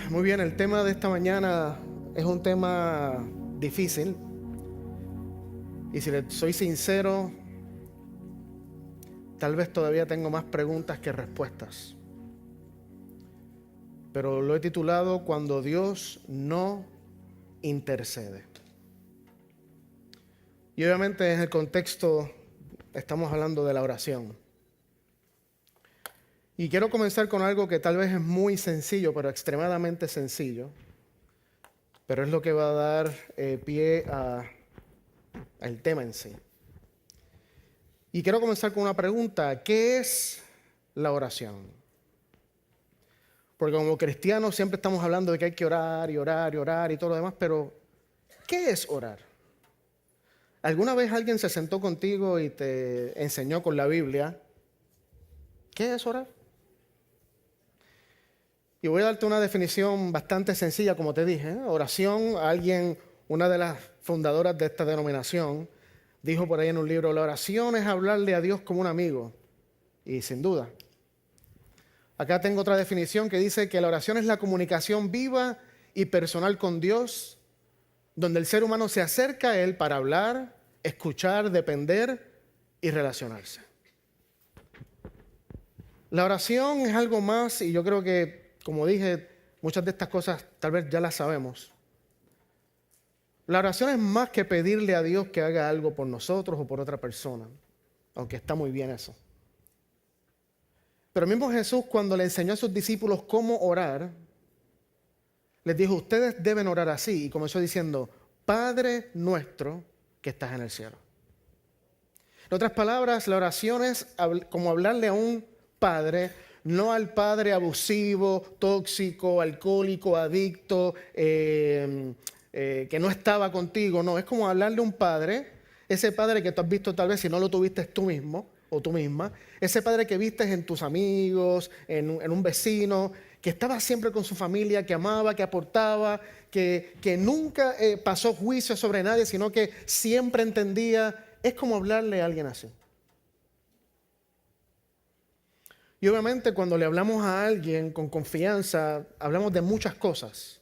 Muy bien, el tema de esta mañana es un tema difícil y si le soy sincero, tal vez todavía tengo más preguntas que respuestas. Pero lo he titulado Cuando Dios no intercede. Y obviamente en el contexto estamos hablando de la oración. Y quiero comenzar con algo que tal vez es muy sencillo, pero extremadamente sencillo. Pero es lo que va a dar pie al tema en sí. Y quiero comenzar con una pregunta. ¿Qué es la oración? Porque como cristianos siempre estamos hablando de que hay que orar y orar y orar y todo lo demás, pero ¿qué es orar? ¿Alguna vez alguien se sentó contigo y te enseñó con la Biblia qué es orar? Y voy a darte una definición bastante sencilla, como te dije. Oración, una de las fundadoras de esta denominación, dijo por ahí en un libro, la oración es hablarle a Dios como un amigo. Y sin duda. Acá tengo otra definición que dice que la oración es la comunicación viva y personal con Dios, donde el ser humano se acerca a Él para hablar, escuchar, depender y relacionarse. La oración es algo más, y yo creo que, como dije, muchas de estas cosas tal vez ya las sabemos. La oración es más que pedirle a Dios que haga algo por nosotros o por otra persona, aunque está muy bien eso. Pero mismo Jesús, cuando le enseñó a sus discípulos cómo orar, les dijo, ustedes deben orar así, y comenzó diciendo, Padre nuestro que estás en el cielo. En otras palabras, la oración es como hablarle a un padre, no al padre abusivo, tóxico, alcohólico, adicto, que no estaba contigo. No, es como hablarle a un padre, ese padre que tú has visto tal vez si no lo tuviste tú mismo o tú misma, ese padre que vistes en tus amigos, en un vecino, que estaba siempre con su familia, que amaba, que aportaba, que nunca pasó juicio sobre nadie, sino que siempre entendía. Es como hablarle a alguien así. Y obviamente cuando le hablamos a alguien con confianza, hablamos de muchas cosas.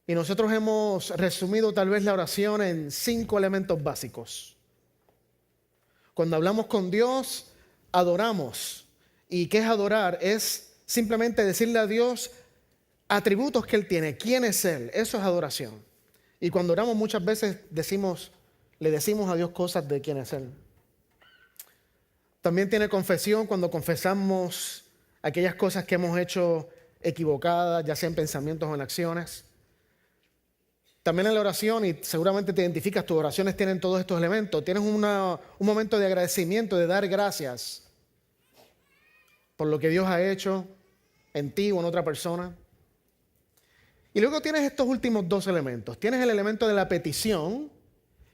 Y nosotros hemos resumido tal vez la oración en 5 elementos básicos. Cuando hablamos con Dios, adoramos. ¿Y qué es adorar? Es simplemente decirle a Dios atributos que Él tiene, quién es Él. Eso es adoración. Y cuando oramos muchas veces le decimos a Dios cosas de quién es Él. También tiene confesión cuando confesamos aquellas cosas que hemos hecho equivocadas, ya sea en pensamientos o en acciones. También en la oración, y seguramente te identificas, tus oraciones tienen todos estos elementos. Tienes un momento de agradecimiento, de dar gracias por lo que Dios ha hecho en ti o en otra persona. Y luego tienes estos últimos 2 elementos. Tienes el elemento de la petición,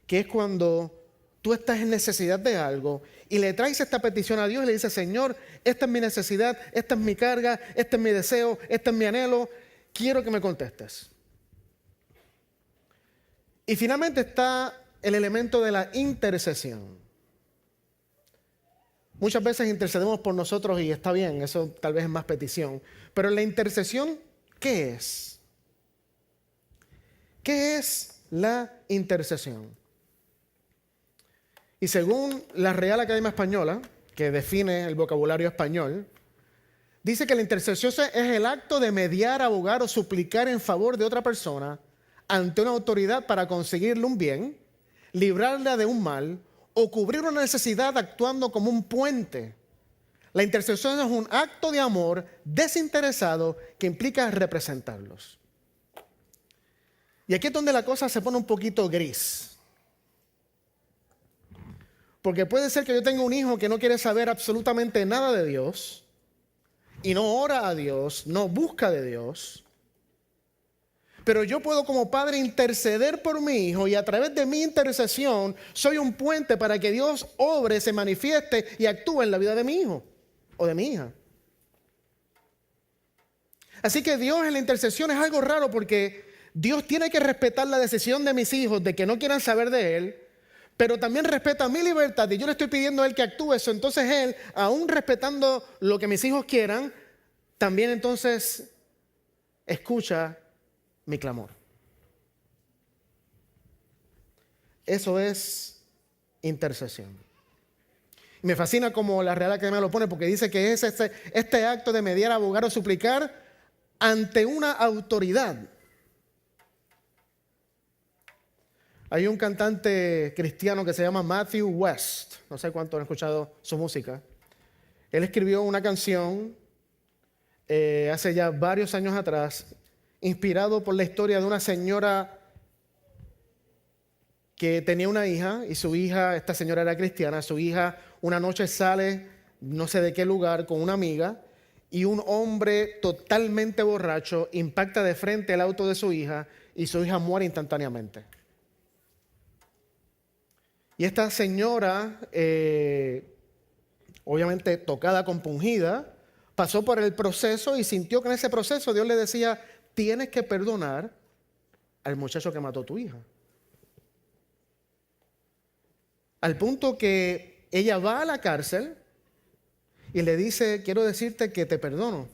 que es cuando tú estás en necesidad de algo y le traes esta petición a Dios y le dices, Señor, esta es mi necesidad, esta es mi carga, este es mi deseo, este es mi anhelo, quiero que me contestes. Y finalmente está el elemento de la intercesión. Muchas veces intercedemos por nosotros y está bien, eso tal vez es más petición. Pero la intercesión, ¿qué es? ¿Qué es la intercesión? Y según la Real Academia Española, que define el vocabulario español, dice que la intercesión es el acto de mediar, abogar o suplicar en favor de otra persona ante una autoridad para conseguirle un bien, librarla de un mal o cubrir una necesidad actuando como un puente. La intercesión es un acto de amor desinteresado que implica representarlos. Y aquí es donde la cosa se pone un poquito gris. Porque puede ser que yo tenga un hijo que no quiere saber absolutamente nada de Dios y no ora a Dios, no busca de Dios. Pero yo puedo como padre interceder por mi hijo y a través de mi intercesión soy un puente para que Dios obre, se manifieste y actúe en la vida de mi hijo o de mi hija. Así que Dios en la intercesión es algo raro porque Dios tiene que respetar la decisión de mis hijos de que no quieran saber de Él, pero también respeta mi libertad y yo le estoy pidiendo a Él que actúe eso. Entonces Él, aún respetando lo que mis hijos quieran, también entonces escucha mi clamor. Eso es intercesión. Y me fascina como la Real Academia lo pone, porque dice que es este acto de mediar, abogar o suplicar ante una autoridad. Hay un cantante cristiano que se llama Matthew West, no sé cuántos han escuchado su música. Él escribió una canción hace ya varios años atrás, inspirado por la historia de una señora que tenía una hija, y su hija, esta señora era cristiana, su hija una noche sale, no sé de qué lugar, con una amiga, y un hombre totalmente borracho impacta de frente el auto de su hija, y su hija muere instantáneamente. Y esta señora, obviamente tocada, compungida, pasó por el proceso y sintió que en ese proceso Dios le decía, tienes que perdonar al muchacho que mató a tu hija. Al punto que ella va a la cárcel y le dice, quiero decirte que te perdono.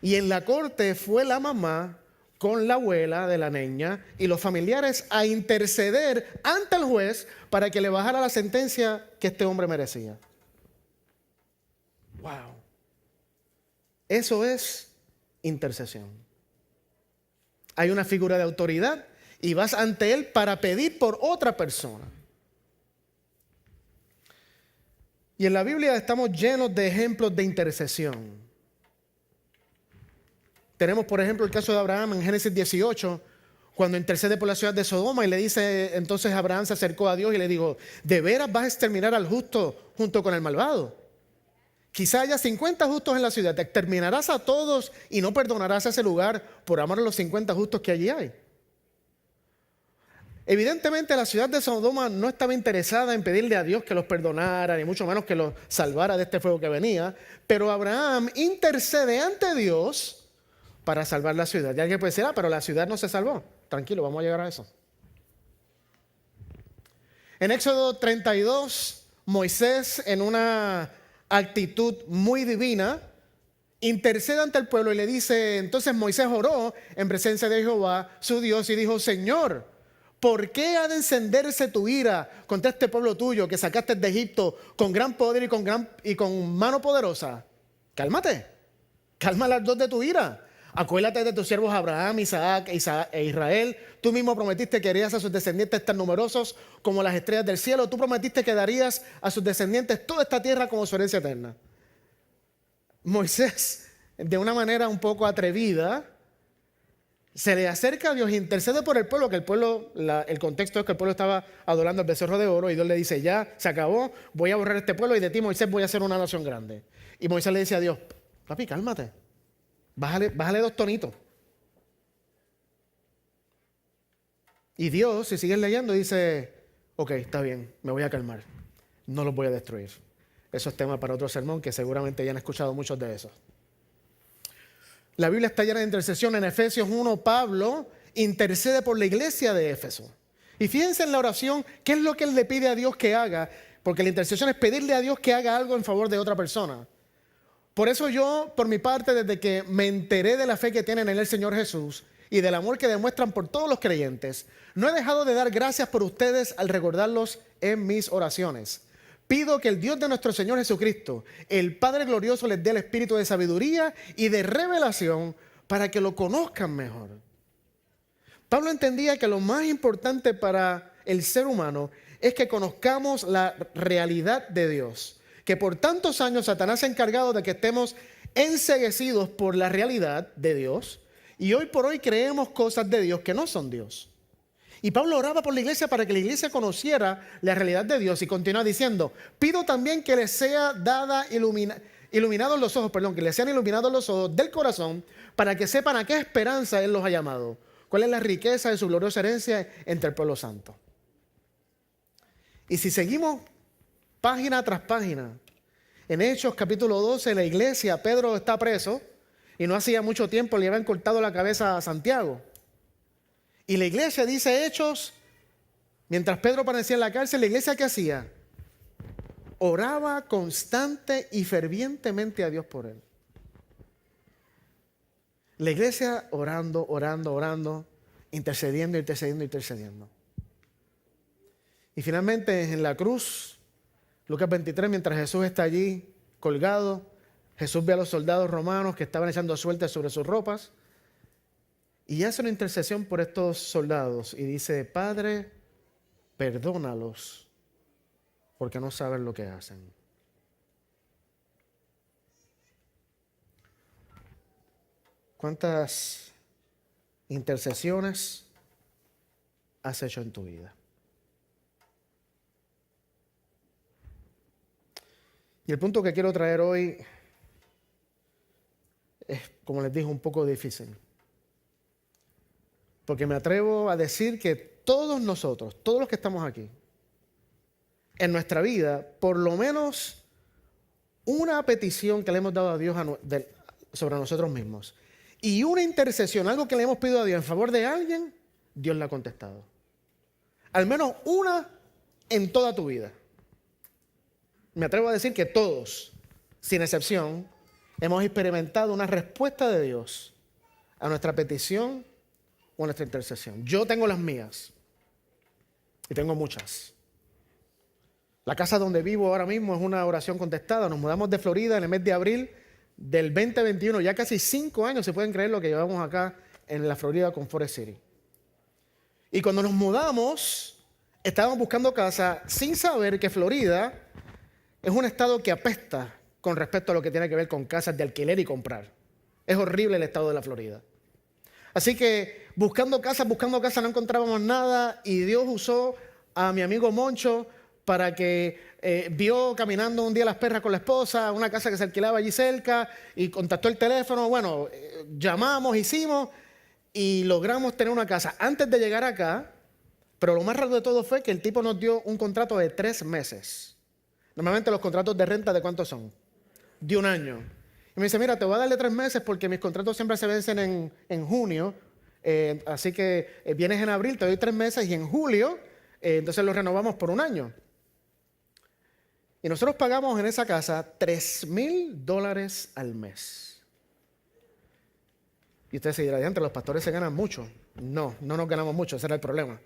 Y en la corte fue la mamá con la abuela de la niña y los familiares a interceder ante el juez para que le bajara la sentencia que este hombre merecía. ¡Wow! Eso es intercesión. Hay una figura de autoridad y vas ante él para pedir por otra persona. Y en la Biblia estamos llenos de ejemplos de intercesión. Tenemos, por ejemplo, el caso de Abraham en Génesis 18, cuando intercede por la ciudad de Sodoma y le dice, entonces Abraham se acercó a Dios y le dijo, ¿de veras vas a exterminar al justo junto con el malvado? Quizá haya 50 justos en la ciudad, ¿te exterminarás a todos y no perdonarás a ese lugar por amor a los 50 justos que allí hay? Evidentemente la ciudad de Sodoma no estaba interesada en pedirle a Dios que los perdonara, ni mucho menos que los salvara de este fuego que venía, pero Abraham intercede ante Dios para salvar la ciudad. Y alguien puede decir, pero la ciudad no se salvó. Tranquilo, vamos a llegar a eso. En Éxodo 32, Moisés, en una actitud muy divina, intercede ante el pueblo y le dice, entonces Moisés oró en presencia de Jehová, su Dios, y dijo, Señor, ¿por qué ha de encenderse tu ira contra este pueblo tuyo que sacaste de Egipto con gran poder y con mano poderosa? Cálmate, calma las dos de tu ira. Acuérdate de tus siervos Abraham, Isaac e Israel. Tú mismo prometiste que harías a sus descendientes tan numerosos como las estrellas del cielo. Tú prometiste que darías a sus descendientes toda esta tierra como su herencia eterna. Moisés, de una manera un poco atrevida, se le acerca a Dios e intercede por el pueblo, que el contexto es que el pueblo estaba adorando al becerro de oro y Dios le dice, ya, se acabó, voy a borrar este pueblo y de ti, Moisés, voy a hacer una nación grande. Y Moisés le dice a Dios, papi, cálmate, bájale 2 tonitos. Y Dios, si sigues leyendo, dice, ok, está bien, me voy a calmar, no los voy a destruir. Eso es tema para otro sermón que seguramente ya han escuchado muchos de esos. La Biblia está llena de intercesión. En Efesios 1, Pablo intercede por la iglesia de Éfeso. Y fíjense en la oración, ¿qué es lo que él le pide a Dios que haga? Porque la intercesión es pedirle a Dios que haga algo en favor de otra persona. Por eso yo, por mi parte, desde que me enteré de la fe que tienen en el Señor Jesús y del amor que demuestran por todos los creyentes, no he dejado de dar gracias por ustedes al recordarlos en mis oraciones. Pido que el Dios de nuestro Señor Jesucristo, el Padre glorioso, les dé el espíritu de sabiduría y de revelación para que lo conozcan mejor. Pablo entendía que lo más importante para el ser humano es que conozcamos la realidad de Dios. Que por tantos años Satanás se ha encargado de que estemos enceguecidos por la realidad de Dios y hoy por hoy creemos cosas de Dios que no son Dios. Y Pablo oraba por la iglesia para que la iglesia conociera la realidad de Dios y continúa diciendo, pido también que les sea dada iluminados los ojos, que les sean iluminados los ojos del corazón para que sepan a qué esperanza Él los ha llamado, cuál es la riqueza de su gloriosa herencia entre el pueblo santo. Y si seguimos página tras página, en Hechos capítulo 12, la iglesia, Pedro está preso y no hacía mucho tiempo le habían cortado la cabeza a Santiago. Y la iglesia, dice Hechos, mientras Pedro permanecía en la cárcel, la iglesia ¿qué hacía? oraba constante y fervientemente a Dios por él. La iglesia orando, orando, orando, intercediendo, intercediendo, intercediendo. Y finalmente en la cruz, Lucas 23, mientras Jesús está allí colgado, Jesús ve a los soldados romanos que estaban echando suertes sobre sus ropas y hace una intercesión por estos soldados y dice: Padre, perdónalos porque no saben lo que hacen. ¿Cuántas intercesiones has hecho en tu vida? Y el punto que quiero traer hoy es, como les dije, un poco difícil. Porque me atrevo a decir que todos nosotros, todos los que estamos aquí, en nuestra vida, por lo menos una petición que le hemos dado a Dios sobre nosotros mismos y una intercesión, algo que le hemos pedido a Dios en favor de alguien, Dios le ha contestado. Al menos una en toda tu vida. Me atrevo a decir que todos, sin excepción, hemos experimentado una respuesta de Dios a nuestra petición o a nuestra intercesión. Yo tengo las mías y tengo muchas. La casa donde vivo ahora mismo es una oración contestada. Nos mudamos de Florida en el mes de abril del 2021. Ya casi 5 años, se pueden creer lo que llevamos acá en la Florida con Forest City. Y cuando nos mudamos, estábamos buscando casa sin saber que Florida es un estado que apesta con respecto a lo que tiene que ver con casas de alquiler y comprar. Es horrible el estado de la Florida. Así que buscando casa no encontrábamos nada y Dios usó a mi amigo Moncho para que vio caminando un día las perras con la esposa, una casa que se alquilaba allí cerca y contactó el teléfono. Bueno, llamamos, hicimos y logramos tener una casa antes de llegar acá, pero lo más raro de todo fue que el tipo nos dio un contrato de 3 meses. Normalmente los contratos de renta, ¿de cuántos son? De 1 año. Y me dice: mira, te voy a darle 3 meses porque mis contratos siempre se vencen en junio, así que vienes en abril, te doy 3 meses y en julio, entonces lo renovamos por 1 año. Y nosotros pagamos en esa casa $3,000 al mes. Y usted se dirá: diantre, los pastores se ganan mucho. No nos ganamos mucho, ese era el problema.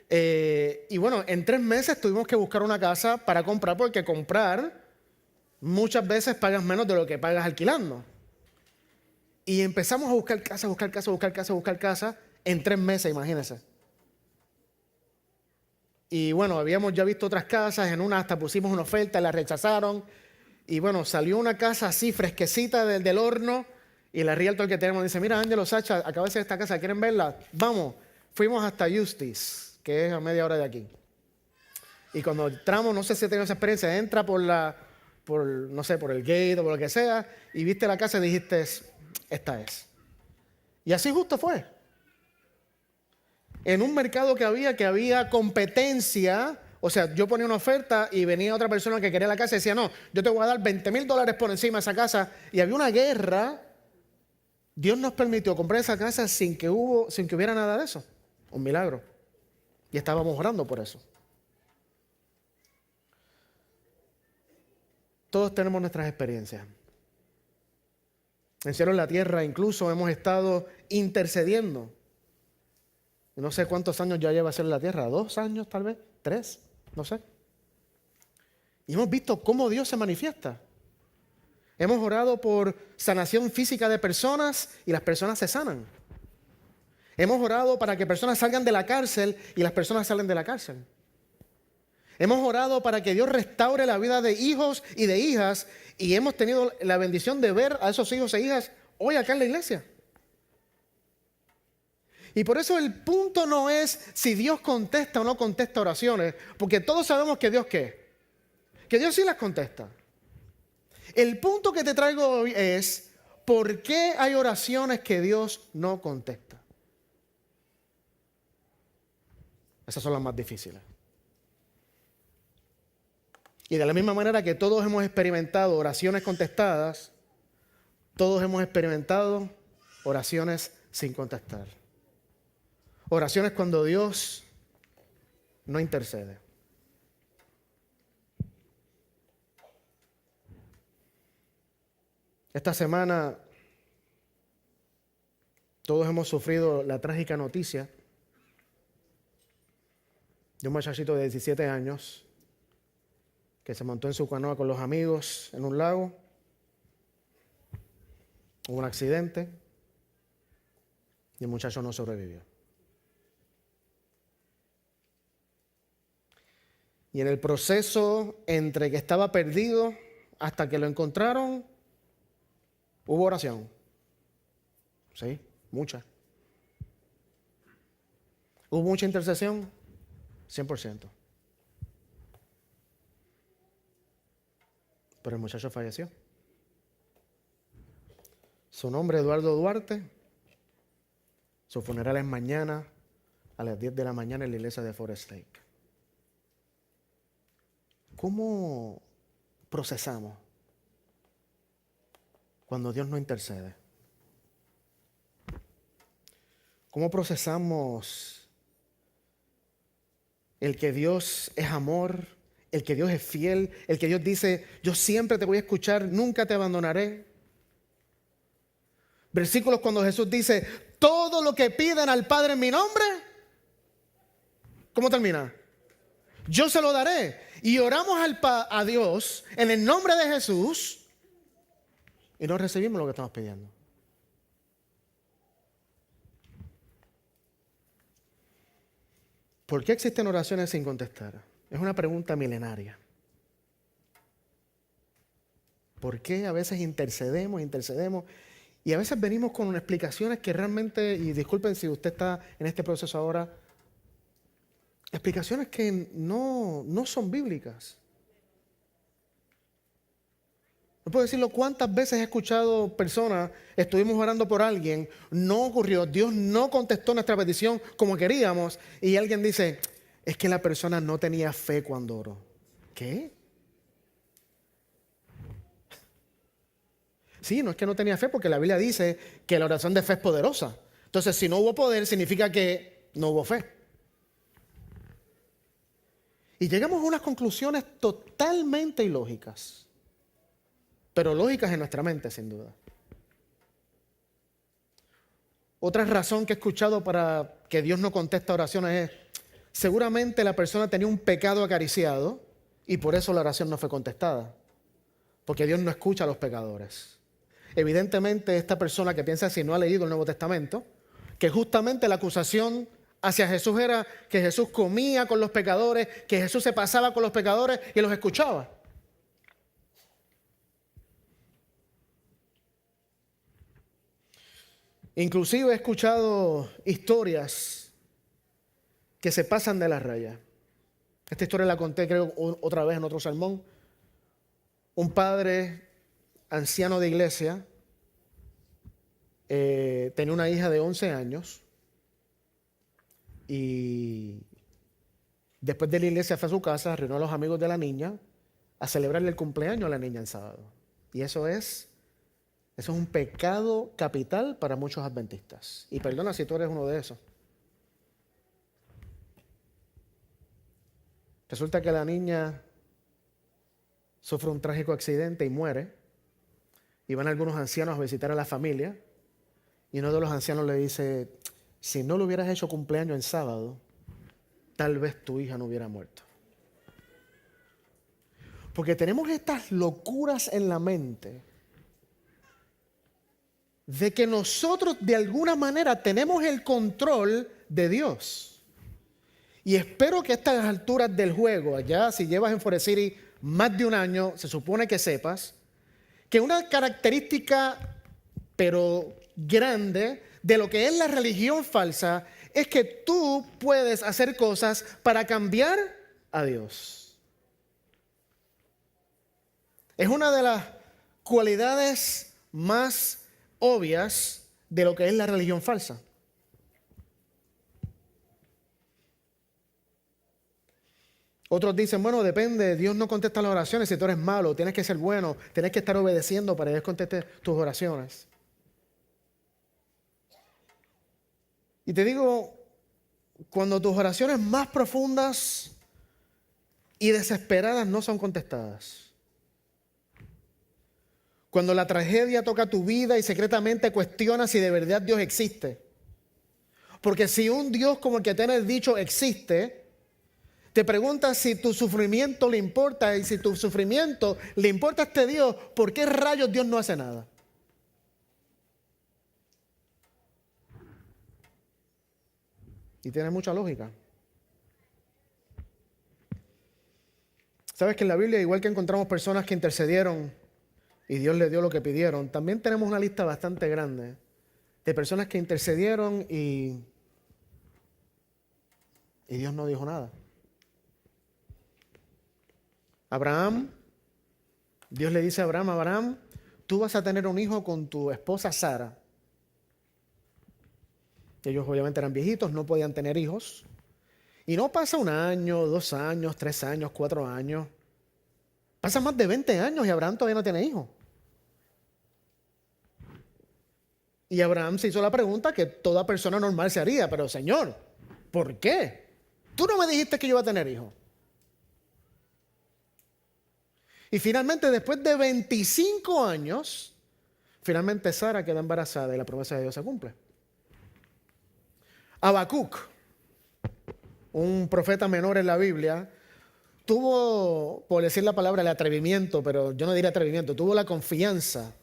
Y bueno, en 3 meses tuvimos que buscar una casa para comprar, porque comprar muchas veces pagas menos de lo que pagas alquilando. Y empezamos a buscar casa en 3 meses, imagínense. Y bueno, habíamos ya visto otras casas, en una hasta pusimos una oferta, la rechazaron. Y bueno, salió una casa así fresquecita del horno y la realtor que tenemos dice: mira, Ángelo, Sacha, acaba de ser esta casa, ¿quieren verla? Vamos. Fuimos hasta Eustis, que es a media hora de aquí. Y cuando entramos, no sé si tenido esa experiencia, entra por el gate o por lo que sea, y viste la casa y dijiste: esta es. Y así justo fue. En un mercado que había competencia, o sea, yo ponía una oferta y venía otra persona que quería la casa y decía: no, yo te voy a dar $20,000 por encima de esa casa, y había una guerra. Dios nos permitió comprar esa casa sin que hubiera nada de eso. Un milagro. Y estábamos orando por eso. Todos tenemos nuestras experiencias. En cielo, en la tierra, incluso hemos estado intercediendo. No sé cuántos años ya lleva Cielo en la tierra, 2 años tal vez, 3, no sé. Y hemos visto cómo Dios se manifiesta. Hemos orado por sanación física de personas y las personas se sanan. Hemos orado para que personas salgan de la cárcel y las personas salen de la cárcel. Hemos orado para que Dios restaure la vida de hijos y de hijas y hemos tenido la bendición de ver a esos hijos e hijas hoy acá en la iglesia. Y por eso el punto no es si Dios contesta o no contesta oraciones, porque todos sabemos que Dios ¿qué? Que Dios sí las contesta. El punto que te traigo hoy es: ¿por qué hay oraciones que Dios no contesta? Esas son las más difíciles. Y de la misma manera que todos hemos experimentado oraciones contestadas, todos hemos experimentado oraciones sin contestar. Oraciones cuando Dios no intercede. Esta semana todos hemos sufrido la trágica noticia de un muchachito de 17 años que se montó en su canoa con los amigos en un lago. Hubo un accidente y el muchacho no sobrevivió. Y en el proceso entre que estaba perdido hasta que lo encontraron, hubo oración. Sí, mucha. Hubo mucha intercesión, 100%. Pero el muchacho falleció. Su nombre es Eduardo Duarte. Su funeral es mañana a las 10 de la mañana en la iglesia de Forest Lake. ¿Cómo procesamos cuando Dios no intercede? ¿Cómo procesamos el que Dios es amor, el que Dios es fiel, el que Dios dice, yo siempre te voy a escuchar, nunca te abandonaré? Versículos cuando Jesús dice, todo lo que pidan al Padre en mi nombre, ¿cómo termina? Yo se lo daré. Y oramos a Dios en el nombre de Jesús y no recibimos lo que estamos pidiendo. ¿Por qué existen oraciones sin contestar? Es una pregunta milenaria. ¿Por qué a veces intercedemos y a veces venimos con explicaciones que realmente, y disculpen si usted está en este proceso ahora, explicaciones que no son bíblicas? No puedo decirlo cuántas veces he escuchado personas, estuvimos orando por alguien, no ocurrió, Dios no contestó nuestra petición como queríamos, y alguien dice, es que la persona no tenía fe cuando oró. ¿Qué? Sí, no es que no tenía fe, porque la Biblia dice que la oración de fe es poderosa. Entonces, si no hubo poder, significa que no hubo fe. Y llegamos a unas conclusiones totalmente ilógicas, pero lógicas en nuestra mente, sin duda. Otra razón que he escuchado para que Dios no contesta oraciones es, seguramente la persona tenía un pecado acariciado y por eso la oración no fue contestada, porque Dios no escucha a los pecadores. Evidentemente esta persona que piensa así no ha leído el Nuevo Testamento, que justamente la acusación hacia Jesús era que Jesús comía con los pecadores, que Jesús se pasaba con los pecadores y los escuchaba. Inclusive he escuchado historias que se pasan de la raya. Esta historia la conté creo otra vez en otro sermón. Un padre anciano de iglesia tenía una hija de 11 años y después de la iglesia fue a su casa, reunió a los amigos de la niña a celebrarle el cumpleaños a la niña en sábado. Y eso es un pecado capital para muchos adventistas. Y perdona si tú eres uno de esos. Resulta que la niña sufre un trágico accidente y muere. Y van algunos ancianos a visitar a la familia. Y uno de los ancianos le dice, si no le hubieras hecho cumpleaños en sábado, tal vez tu hija no hubiera muerto. Porque tenemos estas locuras en la mente de que nosotros de alguna manera tenemos el control de Dios. Y espero que a estas alturas del juego, allá si llevas en Forest City más de un año, se supone que sepas que una característica, pero grande, de lo que es la religión falsa, es que tú puedes hacer cosas para cambiar a Dios. Es una de las cualidades más obvias de lo que es la religión falsa. Otros dicen, bueno, depende, Dios no contesta las oraciones si tú eres malo, tienes que ser bueno, tienes que estar obedeciendo para que Dios conteste tus oraciones. Y te digo, cuando tus oraciones más profundas y desesperadas no son contestadas, Cuando la tragedia toca tu vida y secretamente cuestionas si de verdad Dios existe. Porque si un Dios como el que tienes dicho existe, te preguntas si tu sufrimiento le importa, y si tu sufrimiento le importa a este Dios, ¿por qué rayos Dios no hace nada? Y tiene mucha lógica. Sabes que en la Biblia, igual que encontramos personas que intercedieron y Dios les dio lo que pidieron, también tenemos una lista bastante grande de personas que intercedieron y Dios no dijo nada. Abraham, Dios le dice a Abraham, tú vas a tener un hijo con tu esposa Sara. Ellos obviamente eran viejitos, no podían tener hijos. Y no pasa 1 año, 2 años, 3 años, 4 años. Pasan más de 20 años y Abraham todavía no tiene hijos. Y Abraham se hizo la pregunta que toda persona normal se haría, pero Señor, ¿por qué? Tú no me dijiste que yo iba a tener hijos. Y finalmente, después de 25 años, finalmente Sara queda embarazada y la promesa de Dios se cumple. Habacuc, un profeta menor en la Biblia, tuvo, por decir la palabra, el atrevimiento, pero yo no diría atrevimiento, tuvo la confianza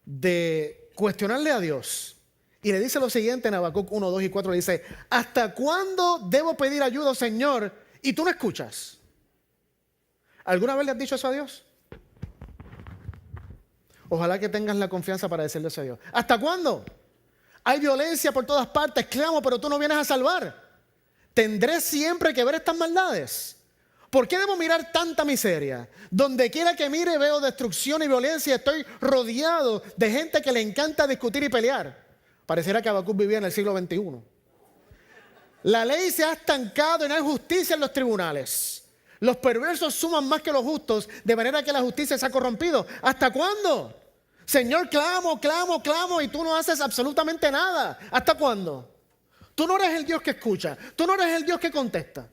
de cuestionarle a Dios. Y le dice lo siguiente en Habacuc 1, 2 y 4, le dice, ¿hasta cuándo debo pedir ayuda, Señor, y tú no escuchas? ¿Alguna vez le has dicho eso a Dios? Ojalá que tengas la confianza para decirle eso a Dios. ¿Hasta cuándo? Hay violencia por todas partes, clamo, pero tú no vienes a salvar. ¿Tendré siempre que ver estas maldades? ¿Por qué debo mirar tanta miseria? Donde quiera que mire veo destrucción y violencia. Estoy rodeado de gente que le encanta discutir y pelear. Pareciera que Habacuc vivía en el siglo XXI. La ley se ha estancado y no hay justicia en los tribunales. Los perversos suman más que los justos, de manera que la justicia se ha corrompido. ¿Hasta cuándo? Señor, clamo, clamo, clamo y tú no haces absolutamente nada. ¿Hasta cuándo? Tú no eres el Dios que escucha. Tú no eres el Dios que contesta.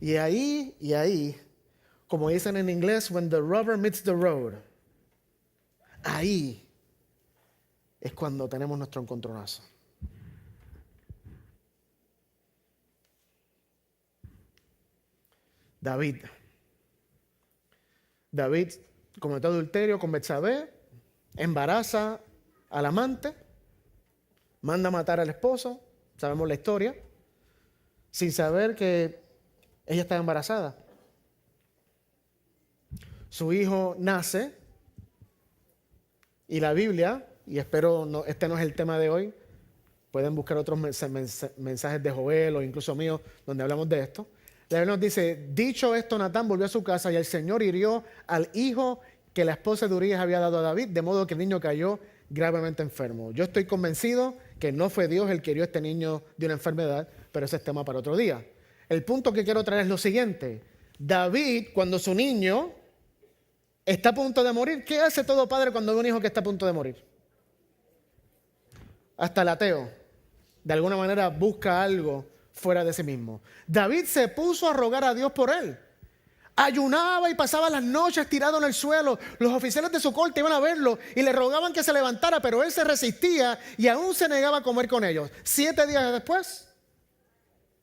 Y ahí, como dicen en inglés, when the rubber meets the road, ahí es cuando tenemos nuestro encontronazo. David cometió adulterio con Betsabé, embaraza al amante, manda a matar al esposo, sabemos la historia, sin saber que ella estaba embarazada. Su hijo nace y la Biblia, y espero este no es el tema de hoy, pueden buscar otros mensajes de Joel o incluso míos donde hablamos de esto. La Biblia nos dice, dicho esto, Natán volvió a su casa y el Señor hirió al hijo que la esposa de Urías había dado a David, de modo que el niño cayó gravemente enfermo. Yo estoy convencido que no fue Dios el que hirió a este niño de una enfermedad, pero ese es tema para otro día. El punto que quiero traer es lo siguiente. David, cuando su niño está a punto de morir, ¿qué hace todo padre cuando ve un hijo que está a punto de morir? Hasta el ateo, de alguna manera, busca algo fuera de sí mismo. David se puso a rogar a Dios por él. Ayunaba y pasaba las noches tirado en el suelo. Los oficiales de su corte iban a verlo y le rogaban que se levantara, pero él se resistía y aún se negaba a comer con ellos. 7 días después,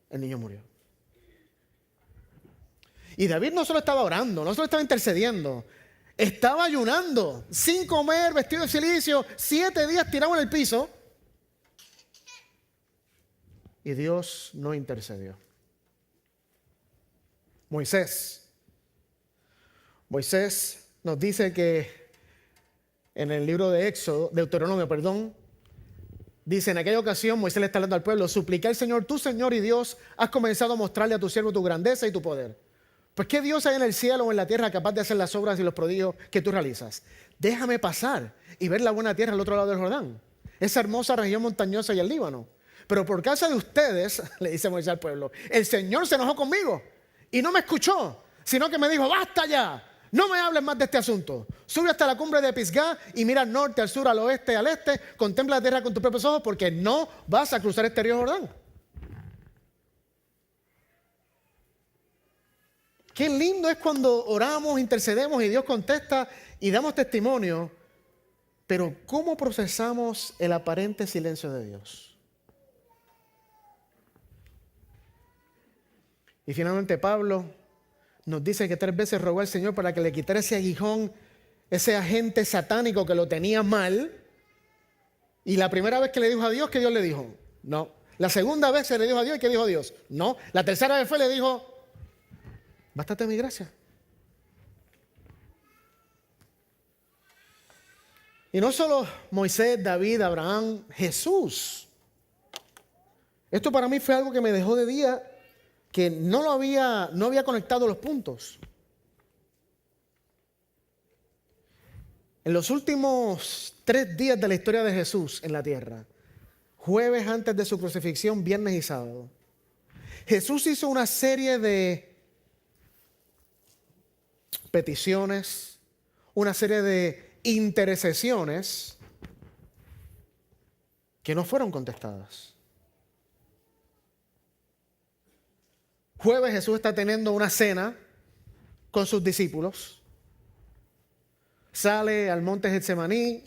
el niño murió. Y David no solo estaba orando, no solo estaba intercediendo, estaba ayunando, sin comer, vestido de silicio, 7 días tirado en el piso. Y Dios no intercedió. Moisés nos dice que en el libro de Deuteronomio, dice, en aquella ocasión Moisés le está hablando al pueblo, supliqué al Señor, tú Señor y Dios, has comenzado a mostrarle a tu siervo tu grandeza y tu poder. Pues ¿qué Dios hay en el cielo o en la tierra capaz de hacer las obras y los prodigios que tú realizas? Déjame pasar y ver la buena tierra al otro lado del Jordán, esa hermosa región montañosa y el Líbano. Pero por causa de ustedes, le dice Moisés al pueblo, el Señor se enojó conmigo y no me escuchó, sino que me dijo, basta ya, no me hables más de este asunto. Sube hasta la cumbre de Pisgah y mira al norte, al sur, al oeste, al este, contempla la tierra con tus propios ojos porque no vas a cruzar este río Jordán. Qué lindo es cuando oramos, intercedemos y Dios contesta y damos testimonio. Pero ¿cómo procesamos el aparente silencio de Dios? Y finalmente Pablo nos dice que 3 veces rogó al Señor para que le quitara ese aguijón, ese agente satánico que lo tenía mal. Y la primera vez que le dijo a Dios, ¿qué Dios le dijo? No. La segunda vez se le dijo a Dios, ¿y qué dijo Dios? No. La tercera vez fue, le dijo, bástate mi gracia. Y no solo Moisés, David, Abraham, Jesús. Esto para mí fue algo que me dejó de día, que no había conectado los puntos. En los últimos 3 días de la historia de Jesús en la tierra, jueves antes de su crucifixión, viernes y sábado, Jesús hizo una serie de peticiones, una serie de intercesiones que no fueron contestadas. Jueves Jesús está teniendo una cena con sus discípulos. Sale al monte Getsemaní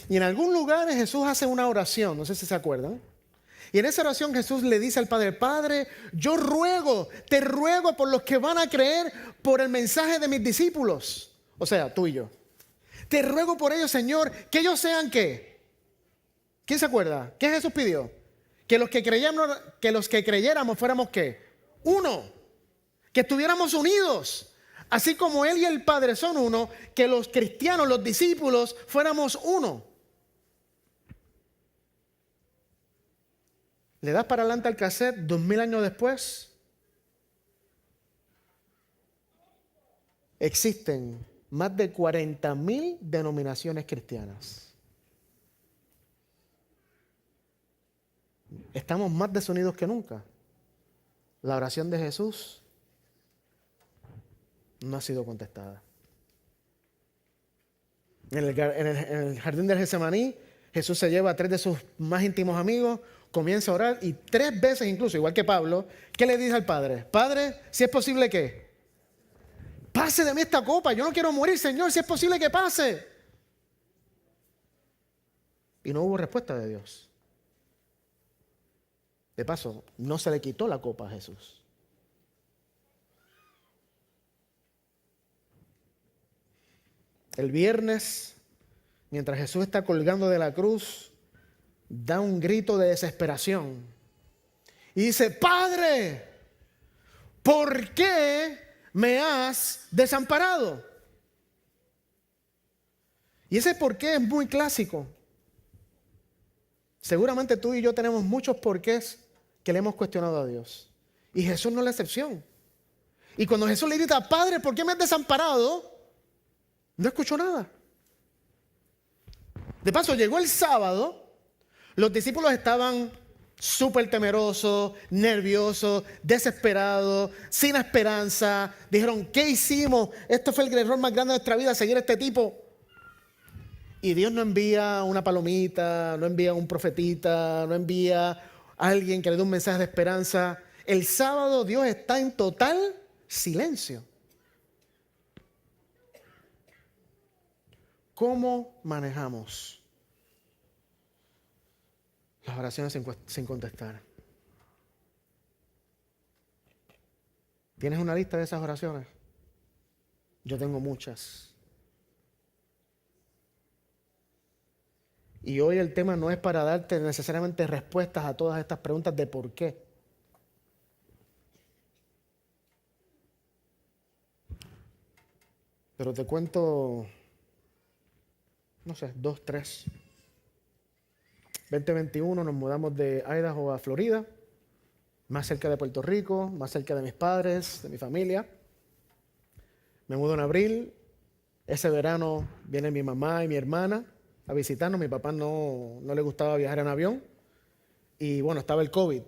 y en algún lugar Jesús hace una oración, no sé si se acuerdan. Y en esa oración Jesús le dice al Padre, Padre, yo te ruego por los que van a creer por el mensaje de mis discípulos. O sea, tú y yo. Te ruego por ellos, Señor, que ellos sean ¿qué? ¿Quién se acuerda? ¿Qué Jesús pidió? Que los que creyéramos fuéramos ¿qué? Uno. Que estuviéramos unidos. Así como Él y el Padre son uno, que los cristianos, los discípulos, fuéramos uno. ¿Le das para adelante al cassette 2000 años después? Existen más de 40,000 denominaciones cristianas. Estamos más desunidos que nunca. La oración de Jesús no ha sido contestada. En el jardín del Getsemaní, Jesús se lleva a 3 de sus más íntimos amigos, comienza a orar y 3 veces incluso, igual que Pablo, ¿qué le dice al Padre? Padre, si es posible ¿qué? Pase de mí esta copa, yo no quiero morir, Señor, si es posible que pase. Y no hubo respuesta de Dios. De paso, no se le quitó la copa a Jesús. El viernes, mientras Jesús está colgando de la cruz, da un grito de desesperación. Y dice, Padre, ¿por qué me has desamparado? Y ese por qué es muy clásico. Seguramente tú y yo tenemos muchos porqués que le hemos cuestionado a Dios. Y Jesús no es la excepción. Y cuando Jesús le grita, Padre, ¿por qué me has desamparado? No escuchó nada. De paso, llegó el sábado, los discípulos estaban súper temerosos, nerviosos, desesperados, sin esperanza. Dijeron, ¿qué hicimos? Esto fue el error más grande de nuestra vida, seguir a este tipo. Y Dios no envía una palomita, no envía un profetita, no envía a alguien que le dé un mensaje de esperanza. El sábado Dios está en total silencio. ¿Cómo manejamos las oraciones sin contestar? ¿Tienes una lista de esas oraciones? Yo tengo muchas. Y hoy el tema no es para darte necesariamente respuestas a todas estas preguntas de por qué. Pero te cuento, no sé, 2, 3. 2021 nos mudamos de Idaho a Florida, más cerca de Puerto Rico, más cerca de mis padres, de mi familia. Me mudo en abril. Ese verano vienen mi mamá y mi hermana a visitarnos. Mi papá no le gustaba viajar en avión. Y bueno, estaba el COVID.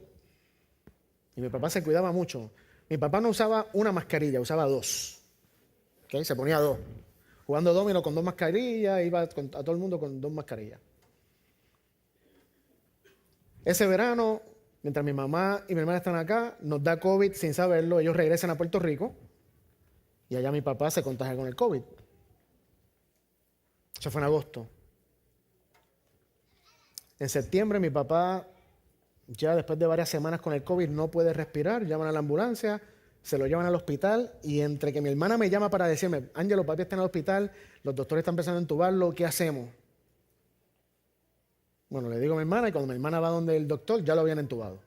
Y mi papá se cuidaba mucho. Mi papá no usaba una mascarilla, usaba 2. ¿Okay? Se ponía 2. Jugando domino con 2 mascarillas, iba a todo el mundo con 2 mascarillas. Ese verano, mientras mi mamá y mi hermana están acá, nos da COVID sin saberlo. Ellos regresan a Puerto Rico. Y allá mi papá se contagia con el COVID. Eso fue en agosto. En septiembre mi papá, ya después de varias semanas con el COVID, no puede respirar. Llaman a la ambulancia, se lo llevan al hospital y entre que mi hermana me llama para decirme, Ángelo, papi está en el hospital, los doctores están empezando a entubarlo, ¿qué hacemos? Bueno, le digo a mi hermana y cuando mi hermana va donde el doctor ya lo habían entubado.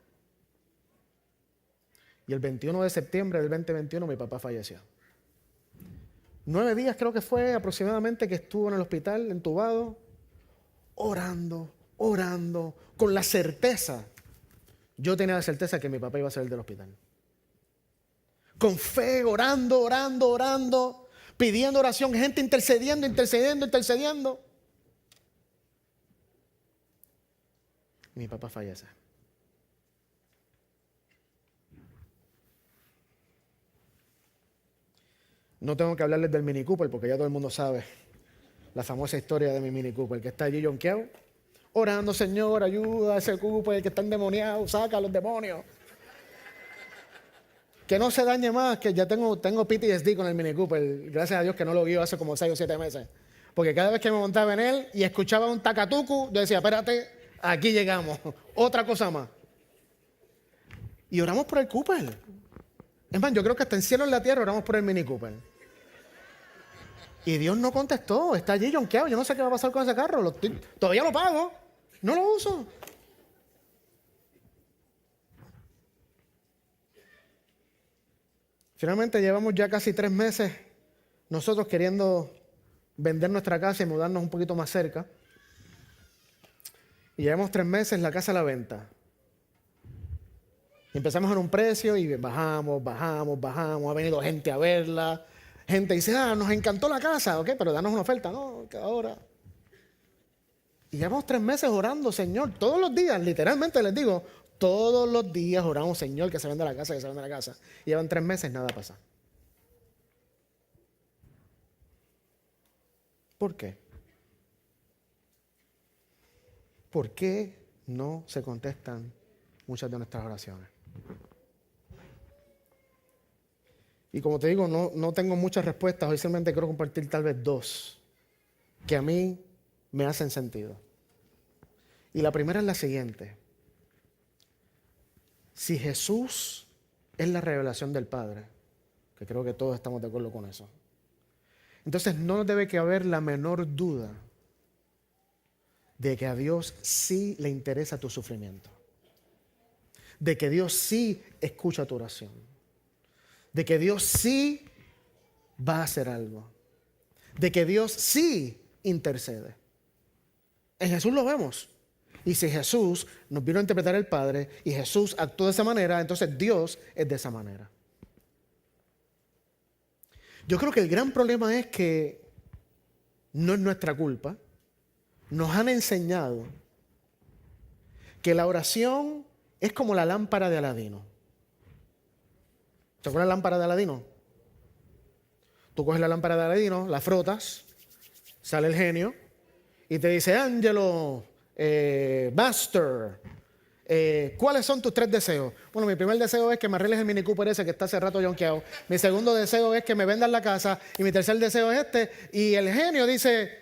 Y el 21 de septiembre del 2021 mi papá falleció. 9 días creo que fue aproximadamente que estuvo en el hospital entubado, orando, con la certeza. Yo tenía la certeza que mi papá iba a salir del hospital. Con fe, orando, pidiendo oración, gente intercediendo. Y mi papá fallece. No tengo que hablarles del Mini Cooper porque ya todo el mundo sabe la famosa historia de mi Mini Cooper, que está allí jonqueado, orando, Señor, ayuda a ese Cooper que está endemoniado, saca a los demonios. Que no se dañe más, que ya tengo PTSD con el Mini Cooper. Gracias a Dios que no lo guío hace como 6 o 7 meses. Porque cada vez que me montaba en él y escuchaba un tacatucu, yo decía, espérate, aquí llegamos, otra cosa más. Y oramos por el Cooper. Es más, yo creo que hasta en cielo en la tierra oramos por el Mini Cooper. Y Dios no contestó, está allí jonqueado, yo no sé qué va a pasar con ese carro, todavía lo pago, no lo uso. Finalmente llevamos ya casi 3 meses nosotros queriendo vender nuestra casa y mudarnos un poquito más cerca. Y llevamos 3 meses la casa a la venta. Y empezamos en un precio y bajamos, ha venido gente a verla. Gente dice, nos encantó la casa, ok, pero danos una oferta, no, que ahora. Y llevamos 3 meses orando, Señor, todos los días, literalmente les digo, todos los días oramos, Señor, que se venda la casa, que se venda la casa. Y llevan 3 meses, nada pasa. ¿Por qué? ¿Por qué no se contestan muchas de nuestras oraciones? Y como te digo, no tengo muchas respuestas, hoy simplemente quiero compartir tal vez 2 que a mí me hacen sentido. Y la primera es la siguiente. Si Jesús es la revelación del Padre, que creo que todos estamos de acuerdo con eso, entonces no nos debe que haber la menor duda de que a Dios sí le interesa tu sufrimiento, de que Dios sí escucha tu oración, de que Dios sí va a hacer algo, de que Dios sí intercede. En Jesús lo vemos. Y si Jesús nos vino a interpretar el Padre y Jesús actuó de esa manera, entonces Dios es de esa manera. Yo creo que el gran problema es que no es nuestra culpa. Nos han enseñado que la oración es como la lámpara de Aladino. ¿Se acuerdan la lámpara de Aladino? Tú coges la lámpara de Aladino, la frotas, sale el genio y te dice, Ángelo, Master, ¿cuáles son tus 3 deseos? Bueno, mi primer deseo es que me arregles el Mini Cooper ese que está hace rato jonqueado. Mi segundo deseo es que me vendan la casa. Y mi tercer deseo es este. Y el genio dice,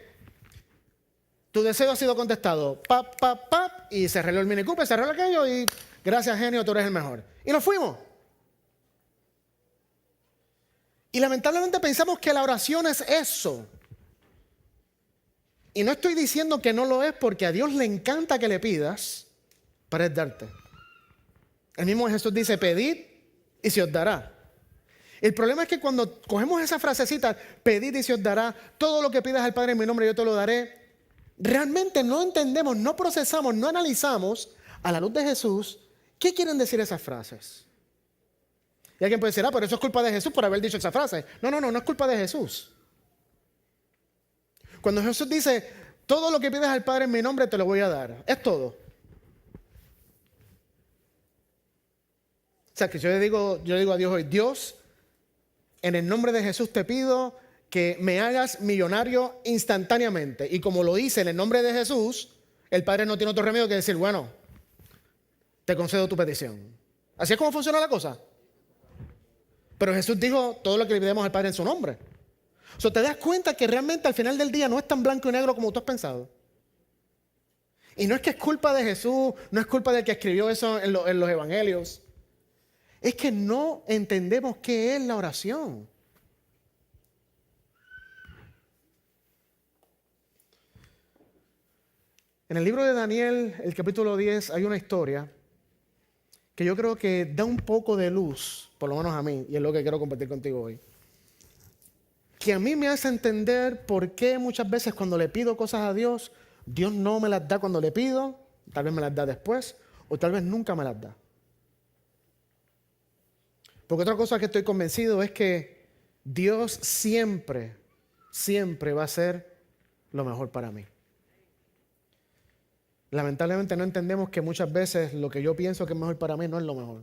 tu deseo ha sido contestado. Pap, pap, pap. Y se arregló el Mini Cooper, se arregló aquello y gracias genio, tú eres el mejor. Y nos fuimos. Y lamentablemente pensamos que la oración es eso. Y no estoy diciendo que no lo es porque a Dios le encanta que le pidas para Él darte. El mismo Jesús dice, pedid y se os dará. El problema es que cuando cogemos esa frasecita, pedid y se os dará, todo lo que pidas al Padre en mi nombre yo te lo daré, realmente no entendemos, no procesamos, no analizamos a la luz de Jesús qué quieren decir esas frases. Y alguien puede decir, pero eso es culpa de Jesús por haber dicho esa frase. No es culpa de Jesús. Cuando Jesús dice, todo lo que pidas al Padre en mi nombre te lo voy a dar, es todo. O sea, que yo le digo a Dios hoy, Dios, en el nombre de Jesús te pido que me hagas millonario instantáneamente. Y como lo hice en el nombre de Jesús, el Padre no tiene otro remedio que decir, bueno, te concedo tu petición. ¿Así es como funciona la cosa? Pero Jesús dijo todo lo que le pidamos al Padre en su nombre. O sea, te das cuenta que realmente al final del día no es tan blanco y negro como tú has pensado. Y no es que es culpa de Jesús, no es culpa del que escribió eso en los evangelios. Es que no entendemos qué es la oración. En el libro de Daniel, el capítulo 10, hay una historia que yo creo que da un poco de luz, por lo menos a mí, y es lo que quiero compartir contigo hoy. Que a mí me hace entender por qué muchas veces cuando le pido cosas a Dios, Dios no me las da cuando le pido, tal vez me las da después, o tal vez nunca me las da. Porque otra cosa que estoy convencido es que Dios siempre, siempre va a ser lo mejor para mí. Lamentablemente no entendemos que muchas veces lo que yo pienso que es mejor para mí no es lo mejor.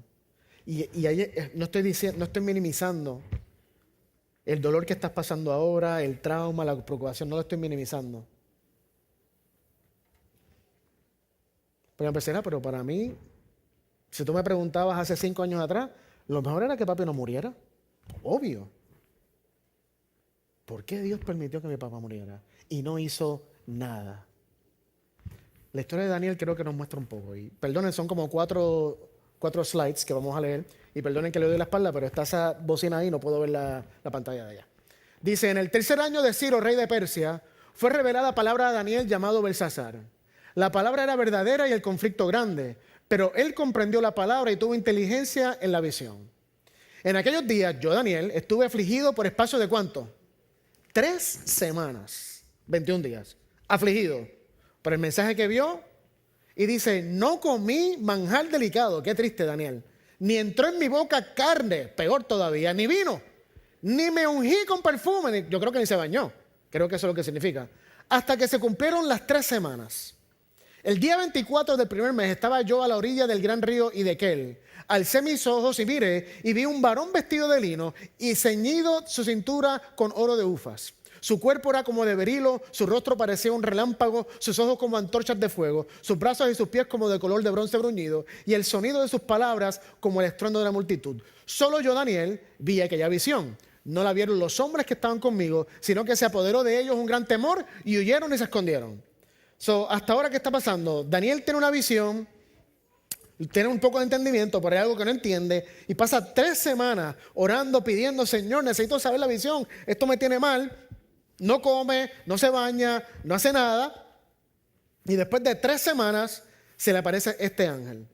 Y ahí no estoy minimizando el dolor que estás pasando ahora, el trauma, la preocupación, no lo estoy minimizando. Pero empecé, pero para mí, si tú me preguntabas hace 5 años atrás, lo mejor era que papi no muriera. Obvio. ¿Por qué Dios permitió que mi papá muriera? Y no hizo nada. La historia de Daniel creo que nos muestra un poco. Y perdonen, son como cuatro slides que vamos a leer. Y perdonen que le doy la espalda, pero está esa bocina ahí, no puedo ver la pantalla de allá. Dice, en el 3er año de Ciro, rey de Persia, fue revelada palabra a Daniel llamado Belsasar. La palabra era verdadera y el conflicto grande, pero él comprendió la palabra y tuvo inteligencia en la visión. En aquellos días, yo, Daniel, estuve afligido por espacio de ¿cuánto? 3 semanas, 21 días, afligido por el mensaje que vio, y dice, no comí manjar delicado, qué triste Daniel, ni entró en mi boca carne, peor todavía, ni vino, ni me ungí con perfume, yo creo que ni se bañó, creo que eso es lo que significa, hasta que se cumplieron las 3 semanas. El día 24 del primer mes estaba yo a la orilla del gran río Hiddekel. Alcé mis ojos y miré y vi un varón vestido de lino y ceñido su cintura con oro de Ufaz. Su cuerpo era como de berilo, su rostro parecía un relámpago, sus ojos como antorchas de fuego, sus brazos y sus pies como de color de bronce bruñido, y el sonido de sus palabras como el estruendo de la multitud. Solo yo, Daniel, vi aquella visión. No la vieron los hombres que estaban conmigo, sino que se apoderó de ellos un gran temor y huyeron y se escondieron. Hasta ahora, ¿qué está pasando? Daniel tiene una visión, tiene un poco de entendimiento, pero hay algo que no entiende, y pasa 3 semanas orando, pidiendo, Señor, necesito saber la visión, esto me tiene mal. No come, no se baña, no hace nada. Y después de 3 semanas se le aparece este ángel.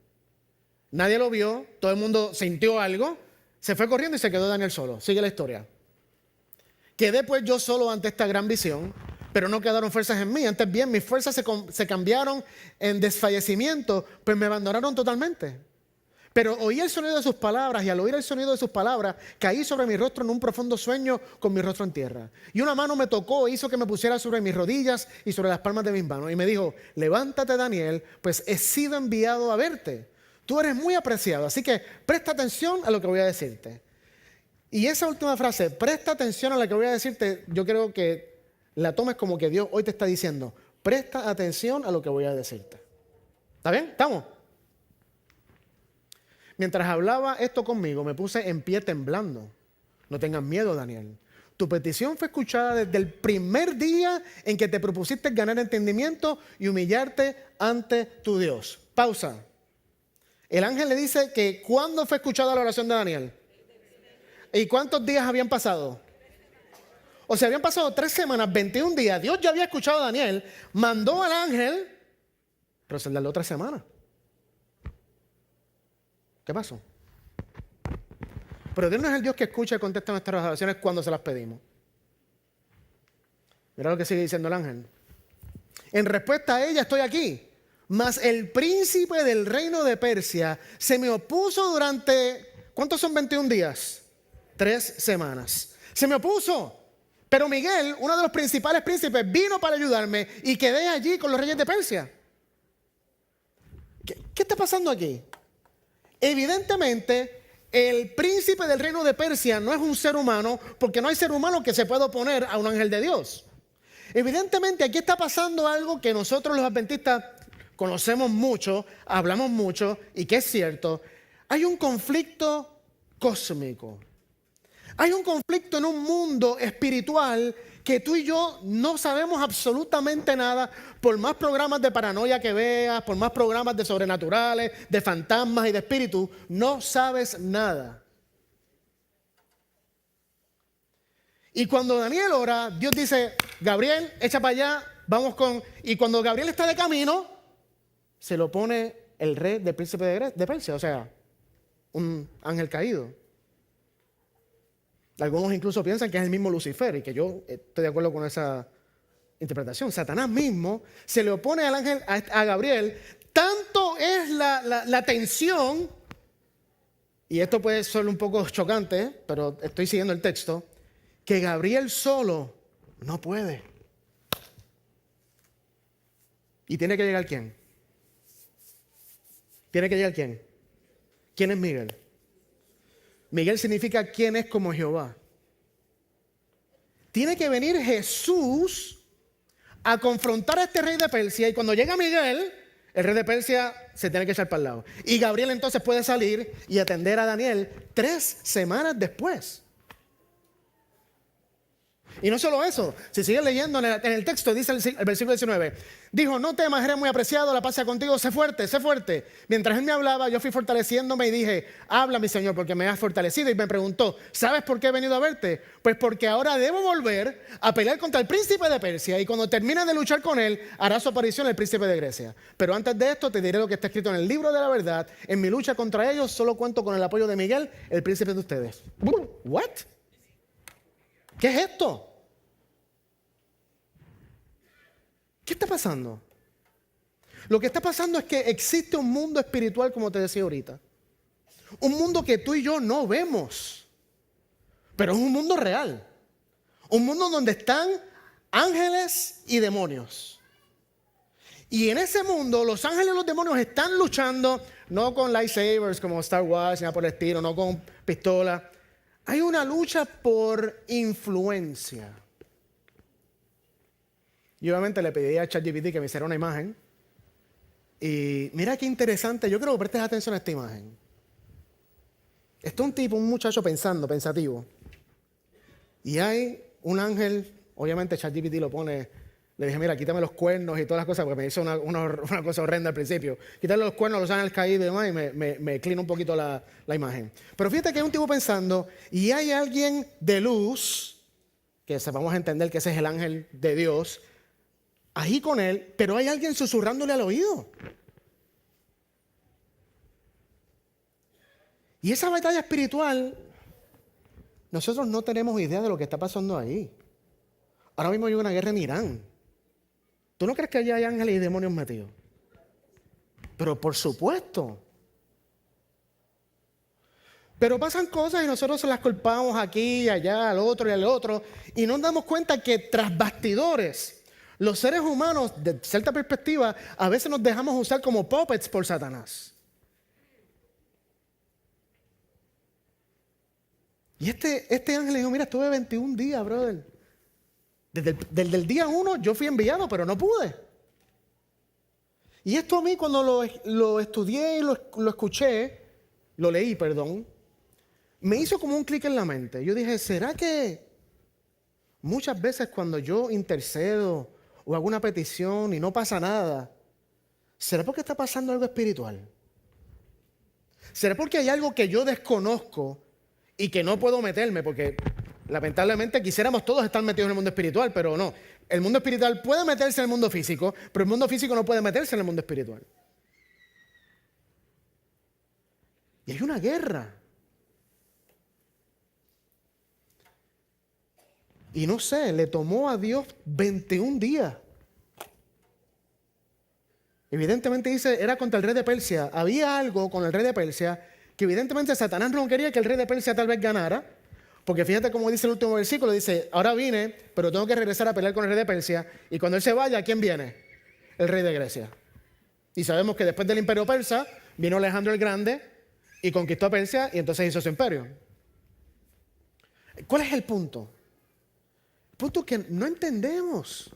Nadie lo vio, todo el mundo sintió algo, se fue corriendo y se quedó Daniel solo. Sigue la historia. Quedé pues yo solo ante esta gran visión, pero no quedaron fuerzas en mí. Antes bien, mis fuerzas se cambiaron en desfallecimiento, pues me abandonaron totalmente. Pero oí el sonido de sus palabras, y al oír el sonido de sus palabras, caí sobre mi rostro en un profundo sueño con mi rostro en tierra. Y una mano me tocó e hizo que me pusiera sobre mis rodillas y sobre las palmas de mis manos. Y me dijo, levántate, Daniel, pues he sido enviado a verte. Tú eres muy apreciado, así que presta atención a lo que voy a decirte. Y esa última frase, presta atención a lo que voy a decirte, yo creo que la tomes como que Dios hoy te está diciendo, presta atención a lo que voy a decirte. ¿Está bien? ¿Estamos? Mientras hablaba esto conmigo, me puse en pie temblando. No tengas miedo, Daniel. Tu petición fue escuchada desde el primer día en que te propusiste ganar entendimiento y humillarte ante tu Dios. Pausa. El ángel le dice que ¿cuándo fue escuchada la oración de Daniel? ¿Y cuántos días habían pasado? O sea, habían pasado 3 semanas, 21 días. Dios ya había escuchado a Daniel, mandó al ángel, pero se le dio otra semana. ¿Qué pasó? Pero Dios no es el Dios que escucha y contesta nuestras oraciones cuando se las pedimos. Mira lo que sigue diciendo el ángel. En respuesta a ella estoy aquí, mas el príncipe del reino de Persia se me opuso durante, ¿cuántos son 21 días? 3 semanas. Se me opuso. Pero Miguel, uno de los principales príncipes, vino para ayudarme y quedé allí con los reyes de Persia. ¿Qué está pasando aquí? Evidentemente, el príncipe del reino de Persia no es un ser humano, porque no hay ser humano que se pueda oponer a un ángel de Dios. Evidentemente, aquí está pasando algo que nosotros los adventistas conocemos mucho, hablamos mucho y que es cierto. Hay un conflicto cósmico. Hay un conflicto en un mundo espiritual que tú y yo no sabemos absolutamente nada, por más programas de paranoia que veas, por más programas de sobrenaturales, de fantasmas y de espíritus, no sabes nada. Y cuando Daniel ora, Dios dice, Gabriel, echa para allá, vamos con... Y cuando Gabriel está de camino, se lo pone el rey del príncipe de Persia, o sea, un ángel caído. Algunos incluso piensan que es el mismo Lucifer, y que yo estoy de acuerdo con esa interpretación. Satanás mismo se le opone al ángel, a Gabriel. Tanto es la tensión, y esto puede ser un poco chocante, pero estoy siguiendo el texto, que Gabriel solo no puede. ¿Y tiene que llegar quién? ¿Tiene que llegar quién? ¿Quién es Miguel? Miguel significa quién es como Jehová. Tiene que venir Jesús a confrontar a este rey de Persia, y cuando llega Miguel, el rey de Persia se tiene que echar para el lado. Y Gabriel entonces puede salir y atender a Daniel 3 semanas después. Y no solo eso, si sigues leyendo en el texto, dice el versículo 19, dijo, no temas, eres muy apreciado, la paz sea contigo, sé fuerte, sé fuerte. Mientras él me hablaba, yo fui fortaleciéndome y dije, habla mi Señor, porque me has fortalecido. Y me preguntó, ¿sabes por qué he venido a verte? Pues porque ahora debo volver a pelear contra el príncipe de Persia, y cuando termine de luchar con él, hará su aparición el príncipe de Grecia. Pero antes de esto te diré lo que está escrito en el libro de la verdad. En mi lucha contra ellos solo cuento con el apoyo de Miguel, el príncipe de ustedes. ¿What? ¿Qué es esto? ¿Qué está pasando? Lo que está pasando es que existe un mundo espiritual, como te decía ahorita. Un mundo que tú y yo no vemos, pero es un mundo real. Un mundo donde están ángeles y demonios. Y en ese mundo los ángeles y los demonios están luchando, no con lightsabers como Star Wars, ni nada por el estilo, no con pistolas. Hay una lucha por influencia. Y obviamente le pedí a ChatGPT que me hiciera una imagen. Y mira qué interesante, yo creo que prestes atención a esta imagen. Está un tipo, un muchacho pensativo. Y hay un ángel, obviamente ChatGPT lo pone, le dije, mira, quítame los cuernos y todas las cosas, porque me hizo una cosa horrenda al principio. Quítale los cuernos, los ángeles caídos y demás, y me inclina un poquito la imagen. Pero fíjate que hay un tipo pensando, y hay alguien de luz, que sepamos entender que ese es el ángel de Dios, ahí con él, pero hay alguien susurrándole al oído. Y esa batalla espiritual, nosotros no tenemos idea de lo que está pasando ahí. Ahora mismo hay una guerra en Irán. ¿Tú no crees que allí hay ángeles y demonios metidos? Pero por supuesto. Pero pasan cosas y nosotros se las culpamos aquí y allá, al otro y al otro, y no nos damos cuenta que tras bastidores, los seres humanos, de cierta perspectiva, a veces nos dejamos usar como puppets por Satanás. Y este ángel dijo, mira, estuve 21 días, brother. Desde el día 1 yo fui enviado, pero no pude. Y esto a mí cuando lo estudié y lo escuché, lo leí, perdón, me hizo como un clic en la mente. Yo dije, ¿será que muchas veces cuando yo intercedo o hago una petición y no pasa nada, será porque está pasando algo espiritual? ¿Será porque hay algo que yo desconozco y que no puedo meterme? Porque lamentablemente quisiéramos todos estar metidos en el mundo espiritual, pero no. El mundo espiritual puede meterse en el mundo físico, pero el mundo físico no puede meterse en el mundo espiritual. Y hay una guerra. Y no sé, le tomó a Dios 21 días. Evidentemente dice, era contra el rey de Persia. Había algo con el rey de Persia que evidentemente Satanás no quería que el rey de Persia tal vez ganara. Porque fíjate cómo dice el último versículo, dice, ahora vine, pero tengo que regresar a pelear con el rey de Persia. Y cuando él se vaya, ¿quién viene? El rey de Grecia. Y sabemos que después del imperio persa, vino Alejandro el Grande y conquistó a Persia y entonces hizo su imperio. ¿Cuál es el punto? El punto es que no entendemos.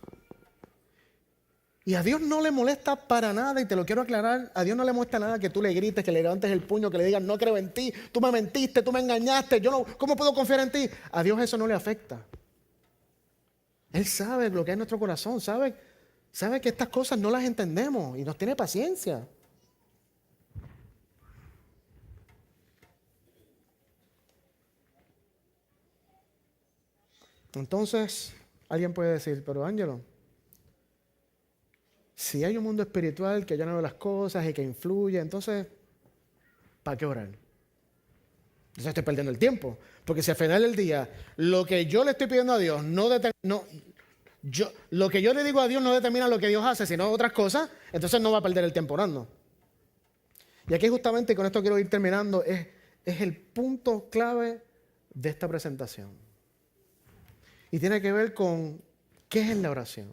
Y a Dios no le molesta para nada, y te lo quiero aclarar, a Dios no le molesta nada que tú le grites, que le levantes el puño, que le digas, no creo en ti, tú me mentiste, tú me engañaste, ¿cómo puedo confiar en ti? A Dios eso no le afecta. Él sabe lo que es nuestro corazón, sabe que estas cosas no las entendemos y nos tiene paciencia. Entonces, alguien puede decir, pero Ángelo, si hay un mundo espiritual que ya no ve las cosas y que influye, entonces, ¿para qué orar? Entonces estoy perdiendo el tiempo. Porque si al final del día, lo que yo le estoy pidiendo a Dios lo que yo le digo a Dios no determina lo que Dios hace, sino otras cosas, entonces no va a perder el tiempo orando. Y aquí justamente, y con esto quiero ir terminando, es el punto clave de esta presentación. Y tiene que ver con qué es la oración.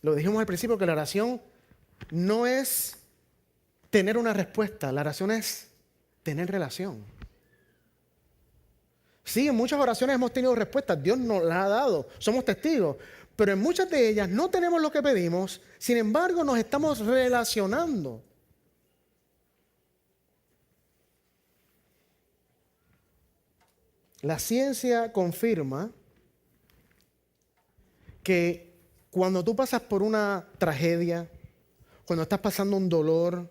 Lo dijimos al principio que la oración no es tener una respuesta, la oración es tener relación. Sí, en muchas oraciones hemos tenido respuestas, Dios nos las ha dado, somos testigos, pero en muchas de ellas no tenemos lo que pedimos, sin embargo nos estamos relacionando. La ciencia confirma que cuando tú pasas por una tragedia, cuando estás pasando un dolor,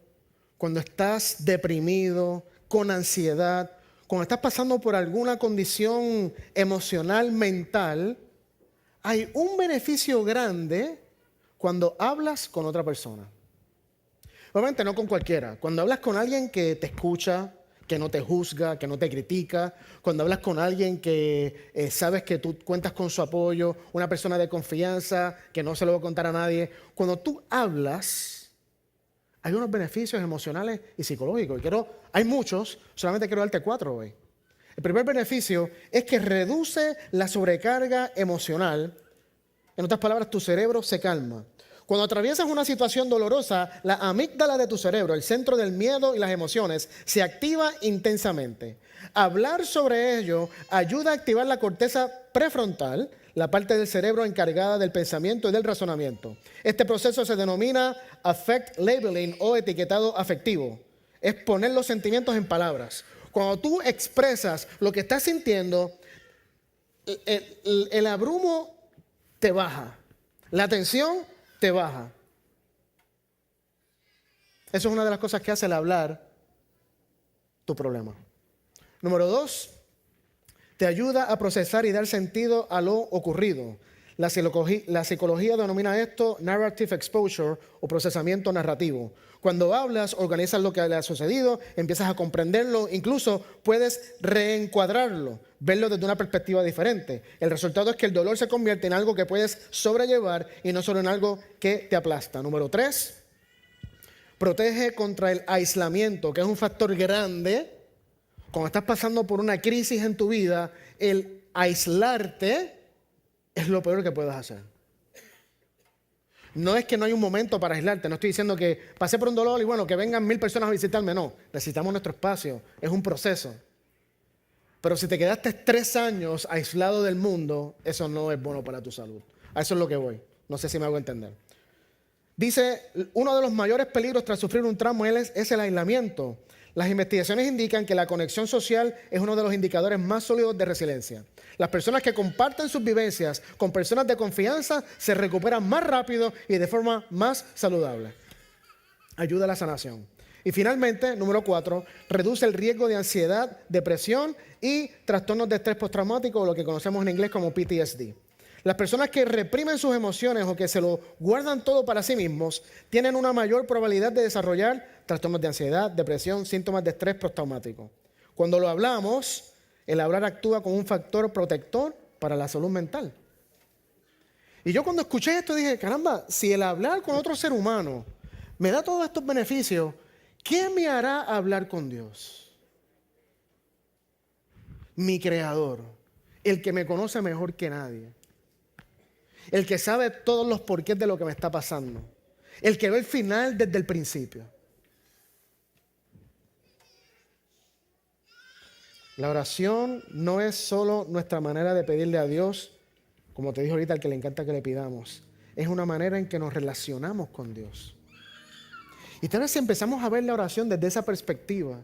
cuando estás deprimido, con ansiedad, cuando estás pasando por alguna condición emocional, mental, hay un beneficio grande cuando hablas con otra persona. Obviamente no con cualquiera. Cuando hablas con alguien que te escucha, que no te juzga, que no te critica, cuando hablas con alguien que sabes que tú cuentas con su apoyo, una persona de confianza, que no se lo va a contar a nadie. Cuando tú hablas, hay unos beneficios emocionales y psicológicos. Hay muchos, solamente quiero darte 4 hoy. El primer beneficio es que reduce la sobrecarga emocional. En otras palabras, tu cerebro se calma. Cuando atraviesas una situación dolorosa, la amígdala de tu cerebro, el centro del miedo y las emociones, se activa intensamente. Hablar sobre ello ayuda a activar la corteza prefrontal, la parte del cerebro encargada del pensamiento y del razonamiento. Este proceso se denomina affect labeling o etiquetado afectivo. Es poner los sentimientos en palabras. Cuando tú expresas lo que estás sintiendo, el abrumo te baja, la tensión te baja. Eso es una de las cosas que hace el hablar tu problema. Número 2, te ayuda a procesar y dar sentido a lo ocurrido. La psicología denomina esto narrative exposure o procesamiento narrativo. Cuando hablas, organizas lo que le ha sucedido, empiezas a comprenderlo, incluso puedes reencuadrarlo, verlo desde una perspectiva diferente. El resultado es que el dolor se convierte en algo que puedes sobrellevar y no solo en algo que te aplasta. Número 3, protege contra el aislamiento, que es un factor grande. Cuando estás pasando por una crisis en tu vida, el aislarte es lo peor que puedes hacer. No es que no hay un momento para aislarte, no estoy diciendo que pasé por un dolor y bueno, que vengan 1000 personas a visitarme, no. Necesitamos nuestro espacio, es un proceso. Pero si te quedaste 3 años aislado del mundo, eso no es bueno para tu salud. A eso es lo que voy. No sé si me hago entender. Dice, uno de los mayores peligros tras sufrir un trauma es el aislamiento. Las investigaciones indican que la conexión social es uno de los indicadores más sólidos de resiliencia. Las personas que comparten sus vivencias con personas de confianza se recuperan más rápido y de forma más saludable. Ayuda a la sanación. Y finalmente, número 4, reduce el riesgo de ansiedad, depresión y trastornos de estrés postraumático, o lo que conocemos en inglés como PTSD. Las personas que reprimen sus emociones o que se lo guardan todo para sí mismos tienen una mayor probabilidad de desarrollar trastornos de ansiedad, depresión, síntomas de estrés postraumático. Cuando lo hablamos, el hablar actúa como un factor protector para la salud mental. Y yo cuando escuché esto dije, caramba, si el hablar con otro ser humano me da todos estos beneficios, ¿qué me hará hablar con Dios? Mi Creador, el que me conoce mejor que nadie. El que sabe todos los porqués de lo que me está pasando. El que ve el final desde el principio. La oración no es solo nuestra manera de pedirle a Dios, como te dije ahorita, al que le encanta que le pidamos. es una manera en que nos relacionamos con Dios. Y tal vez si empezamos a ver la oración desde esa perspectiva,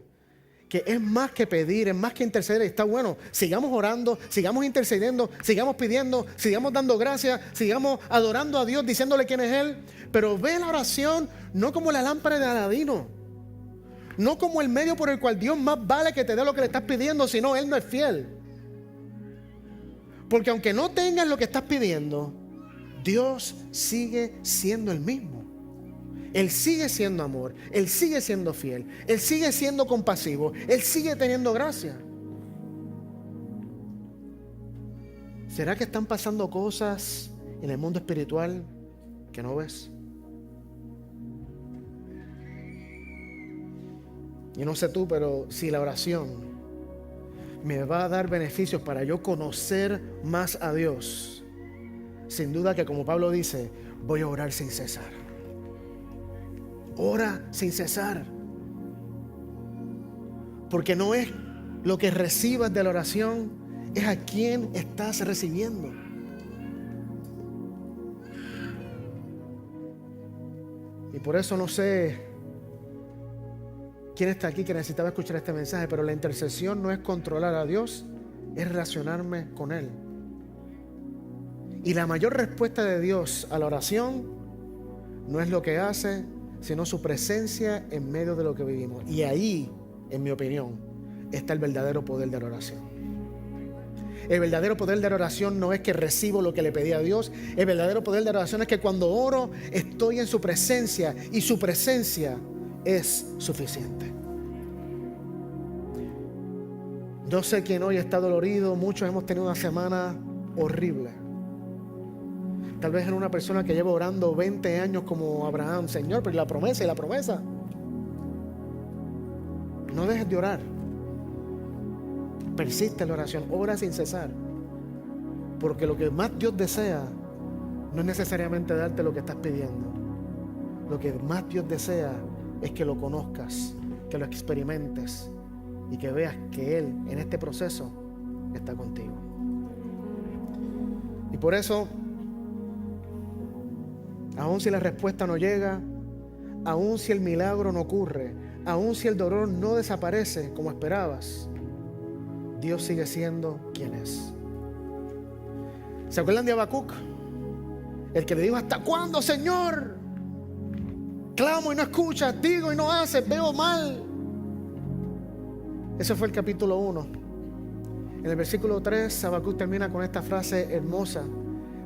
que es más que pedir, es más que interceder, está bueno, sigamos orando, sigamos intercediendo, sigamos pidiendo, sigamos dando gracias, sigamos adorando a Dios, diciéndole quién es Él, pero ve la oración no como la lámpara de Aladino, no como el medio por el cual Dios más vale que te dé lo que le estás pidiendo, sino Él no es fiel. Porque aunque no tengas lo que estás pidiendo, Dios sigue siendo el mismo. Él sigue siendo amor, Él sigue siendo fiel, Él sigue siendo compasivo, Él sigue teniendo gracia. ¿Será que están pasando cosas en el mundo espiritual que no ves? Yo no sé tú, pero si la oración me va a dar beneficios para yo conocer más a Dios, sin duda que, como Pablo dice, voy a orar sin cesar. Ora sin cesar. Porque no es lo que recibas de la oración, es a quién estás recibiendo. Y por eso no sé quién está aquí que necesitaba escuchar este mensaje, pero la intercesión no es controlar a Dios, es relacionarme con Él. Y la mayor respuesta de Dios a la oración no es lo que hace, sino su presencia en medio de lo que vivimos. Y ahí, en mi opinión, está el verdadero poder de la oración. El verdadero poder de la oración no es que recibo lo que le pedí a Dios. El verdadero poder de la oración es que cuando oro estoy en su presencia y su presencia es suficiente. Yo sé quién hoy está dolorido. Muchos hemos tenido una semana horrible. Tal vez era una persona que lleva orando 20 años como Abraham. Señor, pero la promesa y la promesa. No dejes de orar. Persiste en la oración. Ora sin cesar. Porque lo que más Dios desea no es necesariamente darte lo que estás pidiendo. Lo que más Dios desea es que lo conozcas, que lo experimentes y que veas que Él en este proceso está contigo. Y por eso, aun si la respuesta no llega, aun si el milagro no ocurre, aun si el dolor no desaparece como esperabas, Dios sigue siendo quien es. ¿Se acuerdan de Habacuc? El que le dijo: ¿hasta cuándo, Señor? Clamo y no escuchas, digo y no haces, veo mal. Ese fue el capítulo 1. En el versículo 3, Habacuc termina con esta frase hermosa.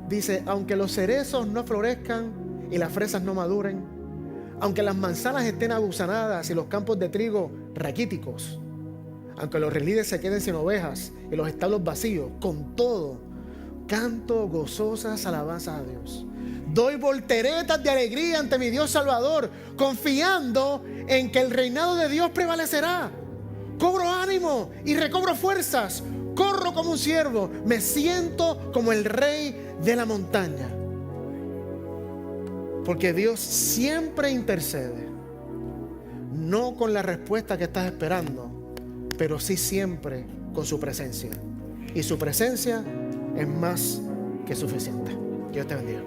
Dice: aunque los cerezos no florezcan y las fresas no maduren, aunque las manzanas estén aguzanadas y los campos de trigo raquíticos, aunque los relides se queden sin ovejas y los establos vacíos, con todo, canto gozosas alabanzas a Dios. Doy volteretas de alegría ante mi Dios Salvador, confiando en que el reinado de Dios prevalecerá. Cobro ánimo y recobro fuerzas. Corro como un ciervo. Me siento como el rey de la montaña. Porque Dios siempre intercede. No con la respuesta que estás esperando, pero sí siempre con su presencia. Y su presencia es más que suficiente. Dios te bendiga.